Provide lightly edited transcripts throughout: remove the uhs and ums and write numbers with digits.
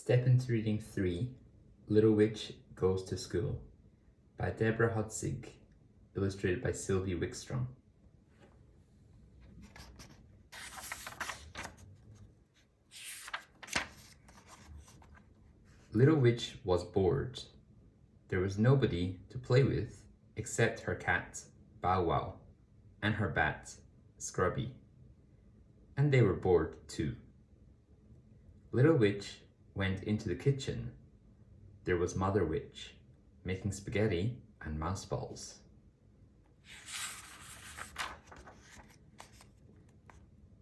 Step into reading 3, Little Witch Goes to School by Deborah Hautzig, illustrated by Sylvie Wickstrom. Little Witch was bored. There was nobody to play with except her cat, Bow Wow, and her bat, Scrubby. And they were bored too. Little Witch went into the kitchen. There was Mother Witch making spaghetti and mouse balls.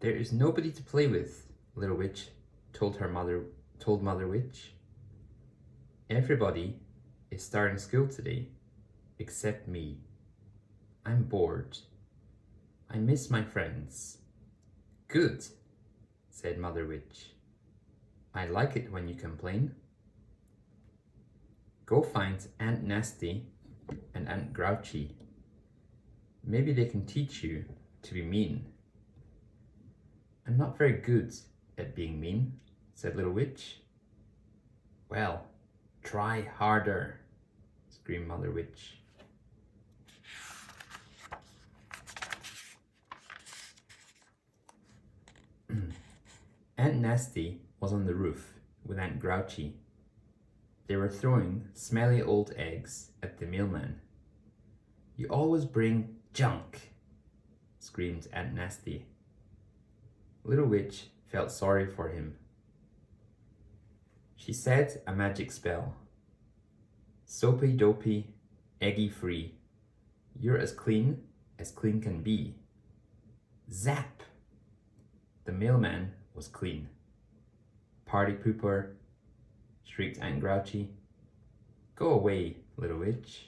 There is nobody to play with, Little Witch told Mother Witch. Everybody is starting school today, except me. I'm bored. I miss my friends. Good, said Mother Witch. I like it when you complain. Go find Aunt Nasty and Aunt Grouchy. Maybe they can teach you to be mean. I'm not very good at being mean, said Little Witch. Well, try harder, screamed Mother Witch. Aunt Nasty was on the roof with Aunt Grouchy. They were throwing smelly old eggs at the mailman. You always bring junk, screamed Aunt Nasty. Little Witch felt sorry for him. She said a magic spell. Soapy dopey, eggy free. You're as clean can be. Zap! The mailman was clean. Party pooper, shrieked Aunt Grouchy. Go away, Little Witch.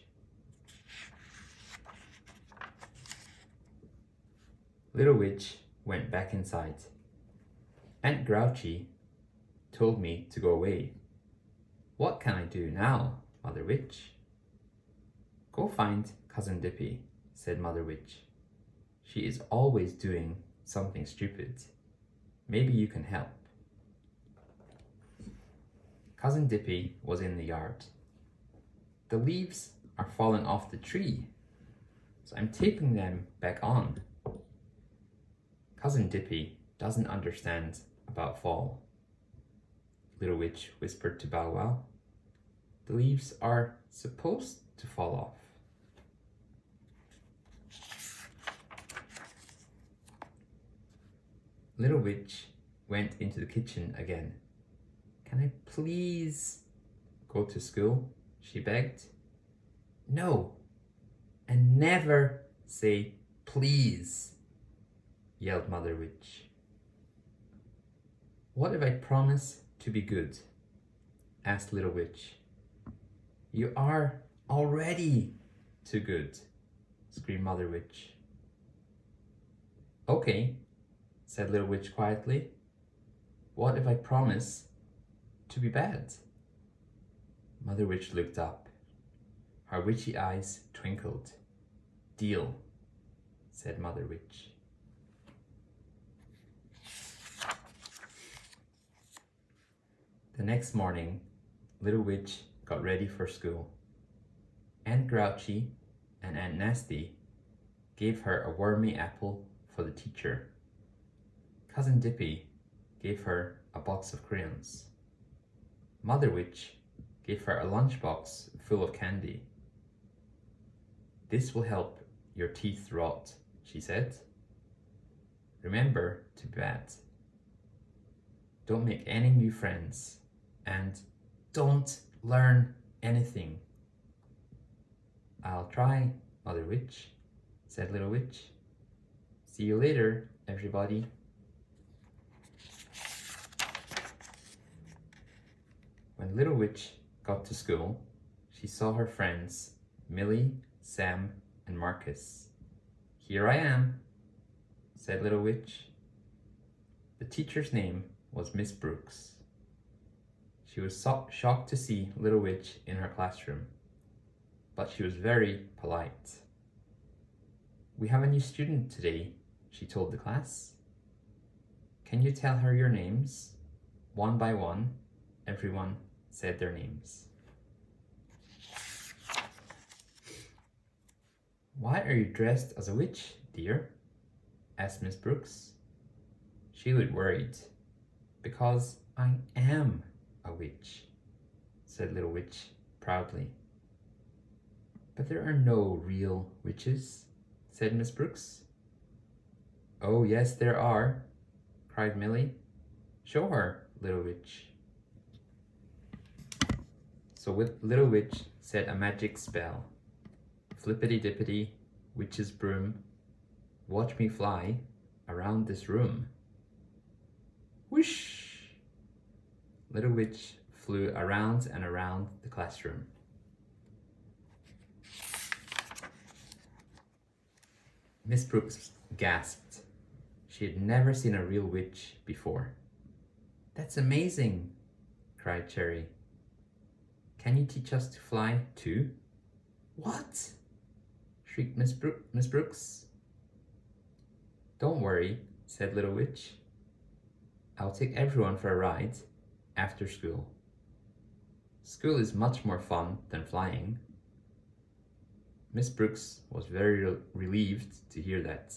Little Witch went back inside. Aunt Grouchy told me to go away. What can I do now, Mother Witch? Go find Cousin Dippy, said Mother Witch. She is always doing something stupid. Maybe you can help. Cousin Dippy was in the yard. The leaves are falling off the tree, so I'm taping them back on. Cousin Dippy doesn't understand about fall, Little Witch whispered to Bow Wow. The leaves are supposed to fall off. Little Witch went into the kitchen again. Can I please go to school? She begged. No, and never say please, yelled Mother Witch. What if I promise to be good? Asked Little Witch. You are already too good, screamed Mother Witch. Okay, said Little Witch quietly. What if I promise to be bad? Mother Witch looked up. Her witchy eyes twinkled. Deal, said Mother Witch. The next morning, Little Witch got ready for school. Aunt Grouchy and Aunt Nasty gave her a wormy apple for the teacher. Cousin Dippy gave her a box of crayons. Mother Witch gave her a lunchbox full of candy. This will help your teeth rot, she said. Remember to be bad. Don't make any new friends and don't learn anything. I'll try, Mother Witch, said Little Witch. See you later, everybody. When Little Witch got to school, she saw her friends, Millie, Sam, and Marcus. Here I am, said Little Witch. The teacher's name was Miss Brooks. She was shocked to see Little Witch in her classroom, but she was very polite. We have a new student today, she told the class. Can you tell her your names, one by one, everyone said their names. Why are you dressed as a witch, dear? Asked Miss Brooks. She looked worried. Because I am a witch, said Little Witch proudly. But there are no real witches, said Miss Brooks. Oh, yes, there are, cried Millie. Show her, Little Witch. So Little Witch said a magic spell. Flippity-dippity, witch's broom, watch me fly around this room. Whoosh! Little Witch flew around and around the classroom. Miss Brooks gasped. She had never seen a real witch before. That's amazing, cried Cherry. Can you teach us to fly too? What? Shrieked Miss Brooks. Don't worry, said Little Witch. I'll take everyone for a ride after school. School is much more fun than flying. Miss Brooks was very relieved to hear that.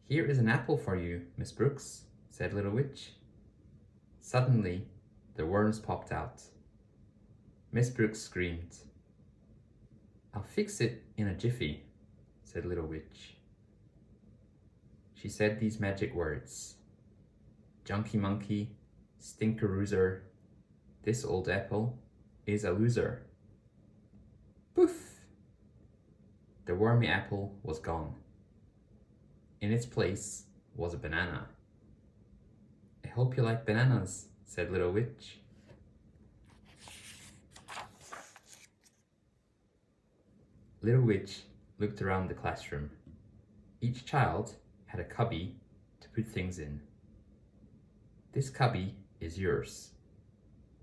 Here is an apple for you, Miss Brooks, said Little Witch. Suddenly, the worms popped out. Miss Brooks screamed. I'll fix it in a jiffy, said Little Witch. She said these magic words. Junky monkey, stinkeroozer, this old apple is a loser. Poof! The wormy apple was gone. In its place was a banana. I hope you like bananas, said Little Witch. Little Witch looked around the classroom. Each child had a cubby to put things in. This cubby is yours,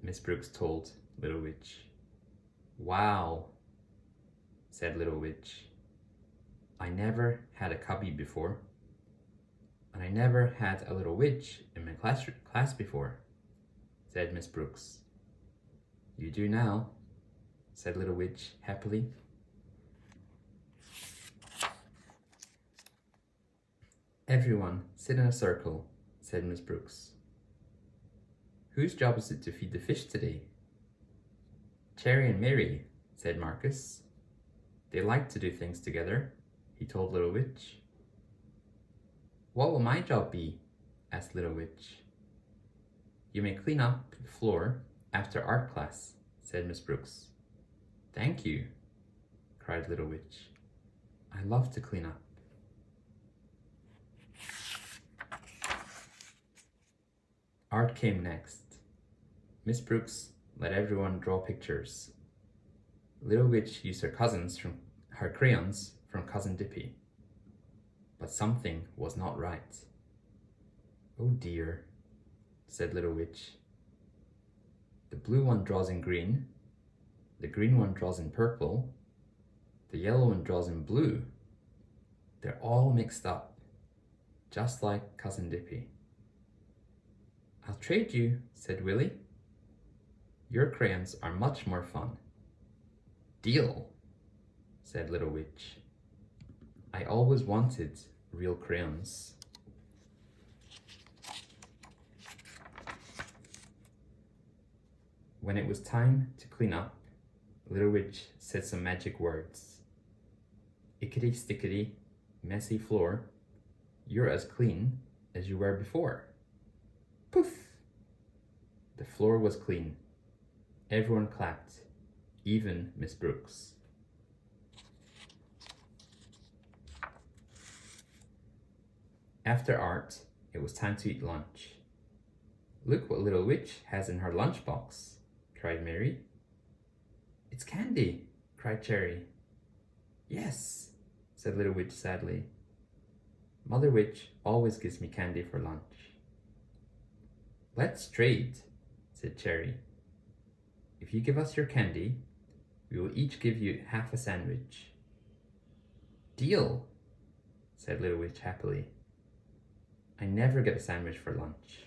Miss Brooks told Little Witch. Wow, said Little Witch. I never had a cubby before, and I never had a little witch in my class before, said Miss Brooks. You do now, said Little Witch happily. Everyone sit in a circle, said Miss Brooks. Whose job is it to feed the fish today? Cherry and Mary, said Marcus. They like to do things together, he told Little Witch. What will my job be? Asked Little Witch. You may clean up the floor after art class, said Miss Brooks. Thank you, cried Little Witch. I love to clean up. Art came next. Miss Brooks let everyone draw pictures. Little Witch used her crayons from Cousin Dippy. But something was not right. Oh dear, said Little Witch. The blue one draws in green, the green one draws in purple, the yellow one draws in blue. They're all mixed up, just like Cousin Dippy. I'll trade you, said Willie. Your crayons are much more fun. Deal, said Little Witch. I always wanted real crayons. When it was time to clean up, Little Witch said some magic words. Ickety stickety, messy floor, you're as clean as you were before. Poof! The floor was clean. Everyone clapped, even Miss Brooks. After art, it was time to eat lunch. Look what Little Witch has in her lunchbox, cried Mary. It's candy, cried Cherry. Yes, said Little Witch sadly. Mother Witch always gives me candy for lunch. Let's trade, said Cherry. If you give us your candy, we will each give you half a sandwich. Deal, said Little Witch happily. I never get a sandwich for lunch.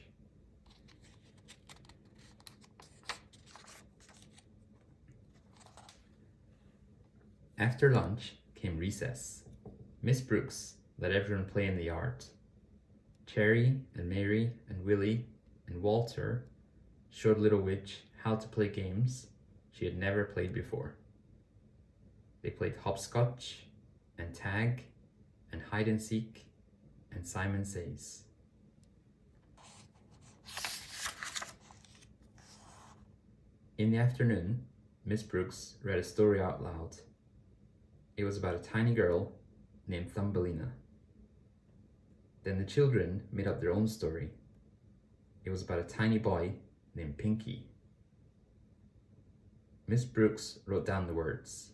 After lunch came recess. Miss Brooks let everyone play in the yard. Cherry and Mary and Willie and Walter showed Little Witch how to play games she had never played before. They played hopscotch and tag and hide and seek and Simon Says. In the afternoon, Miss Brooks read a story out loud. It was about a tiny girl named Thumbelina. Then the children made up their own story. It was about a tiny boy named Pinky. Miss Brooks wrote down the words.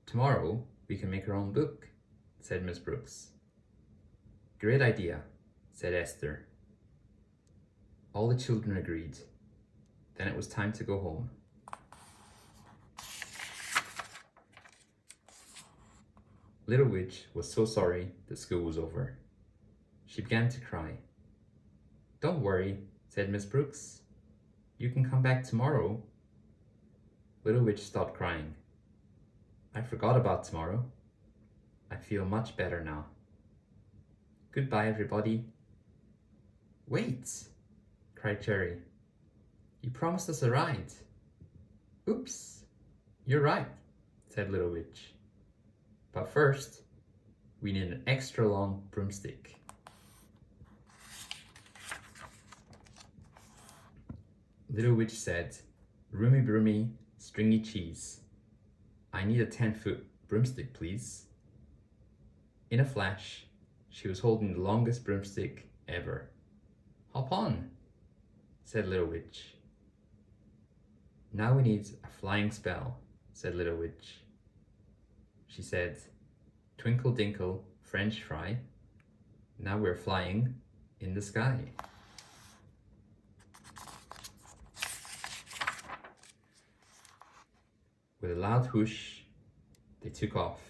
Tomorrow we can make our own book, said Miss Brooks. Great idea, said Esther. All the children agreed. Then it was time to go home. Little Witch was so sorry that school was over. She began to cry. Don't worry, said Miss Brooks. You can come back tomorrow. Little Witch stopped crying. I forgot about tomorrow. I feel much better now. Goodbye, everybody. Wait, cried Cherry. You promised us a ride. Oops, you're right, said Little Witch. But first, we need an extra long broomstick. Little Witch said, Roomy broomy, stringy cheese. I need a 10-foot broomstick, please. In a flash, she was holding the longest broomstick ever. Hop on, said Little Witch. Now we need a flying spell, said Little Witch. She said, Twinkle dinkle, French fry. Now we're flying in the sky. With a loud whoosh, they took off.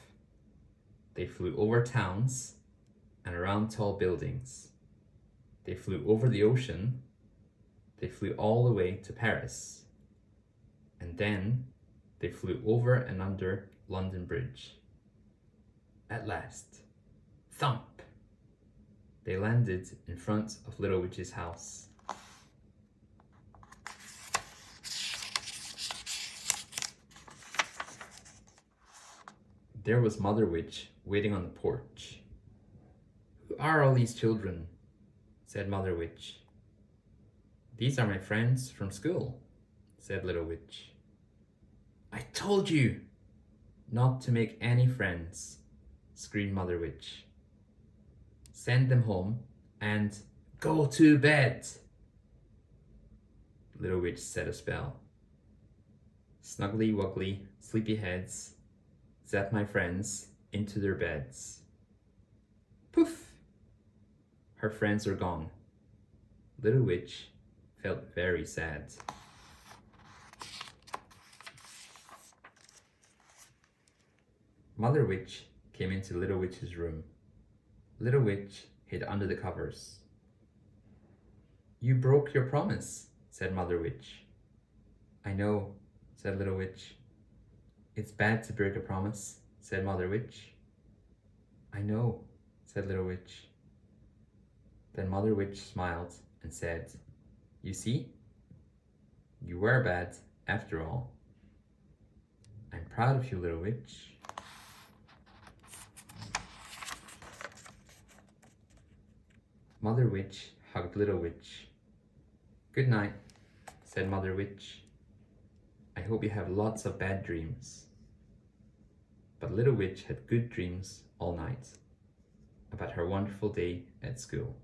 They flew over towns and around tall buildings. They flew over the ocean. They flew all the way to Paris. And then they flew over and under London Bridge. At last, thump! They landed in front of Little Witch's house. There was Mother Witch waiting on the porch. Who are all these children? Said Mother Witch. These are my friends from school, said Little Witch. I told you not to make any friends, screamed Mother Witch. Send them home and go to bed. Little Witch said a spell. Snuggly wuggly sleepy heads zapped my friends into their beds. Poof! Her friends were gone. Little Witch felt very sad. Mother Witch came into Little Witch's room. Little Witch hid under the covers. You broke your promise, said Mother Witch. I know, said Little Witch. It's bad to break a promise, said Mother Witch. I know, said Little Witch. Then Mother Witch smiled and said, You see? You were bad after all. I'm proud of you, Little Witch. Mother Witch hugged Little Witch. Good night, said Mother Witch. I hope you have lots of bad dreams. But Little Witch had good dreams all night about her wonderful day at school.